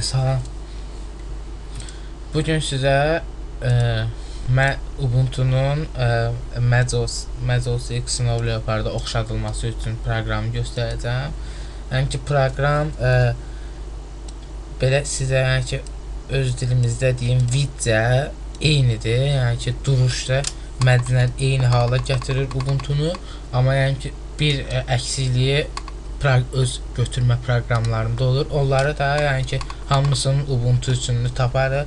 Salam. Bugün sizə Ubuntu'nun Mesos X Snow Leopard'a oxşadılması üçün proqramı göstərəcəm. Yəni ki, proqram belə sizə, yəni ki, öz dilimizdə deyim, vidcə eynidir. Yəni ki, duruşda mədnən eyni hala gətirir Ubuntu'nu, amma yəni ki, bir əksikliyi öz götürmə proqramlarında olur. Onları da yəni ki, hamısının Ubuntu üçünü taparıq.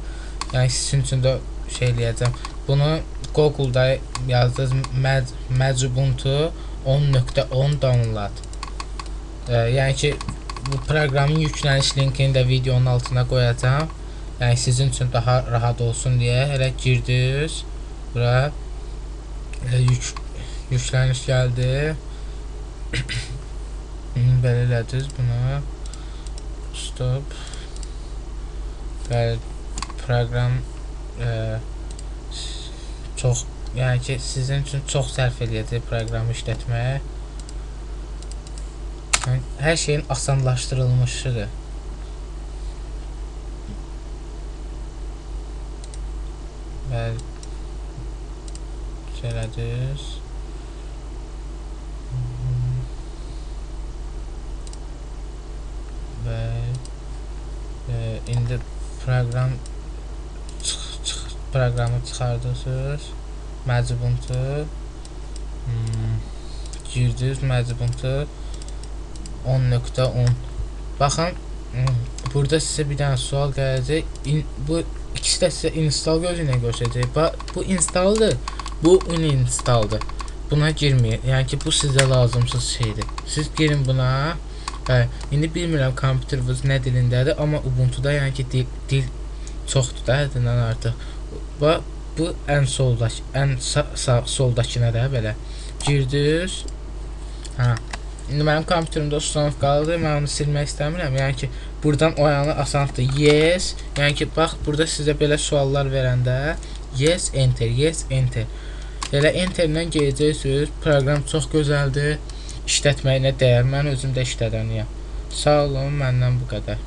Yəni sizin üçün də şey eləyəcəm. Bunu Google'da yazdınız, Ubuntu 10.10 download. Yəni ki, bu proqramın yükləniş linkini də videonun altına qoyacağam. Yəni sizin üçün daha rahat olsun deyə elə girdiniz. Bura yükləniş gəldi. Belə elədiniz bunu. Stop. Bəli, proqram çox, yəni ki, sizin üçün çox sərf eləyəcək proqramı işlətməyə. Hər şeyin asanlaşdırılmışıdır. Bəli, elədiniz. İndi proqramı çıxardırsınız. Ubuntu girdiniz, Ubuntu 10.10. Baxın, burada sizə bir dənə sual gələcək. Bu ikisi də sizə install gözünə göstərəcək. Bu installdır, bu uninstalldır. Buna girməyin. Yəni ki, bu sizə lazımsız şeydir. Siz girin buna. İndi bilmirəm kompüteriniz nə dilindədir, amma Ubuntu'da yəni ki, dil çoxdur da, həddindən artıq. Bu ən soldakına da belə girdiniz. İndi mənim kompüterimdə ustanıb qaldı, mən onu silmək istəmirəm. Yəni ki, buradan oyanı asandır. Yes, yəni ki, bax, burada sizə belə suallar verəndə yes, enter, yes, enter. Elə enterlə gedəcəksiniz. Proqram çox gözəldir. İşlətməyinə dəyər. Mən özüm də işlədəniyəm. Sağ olun, məndən bu qədər.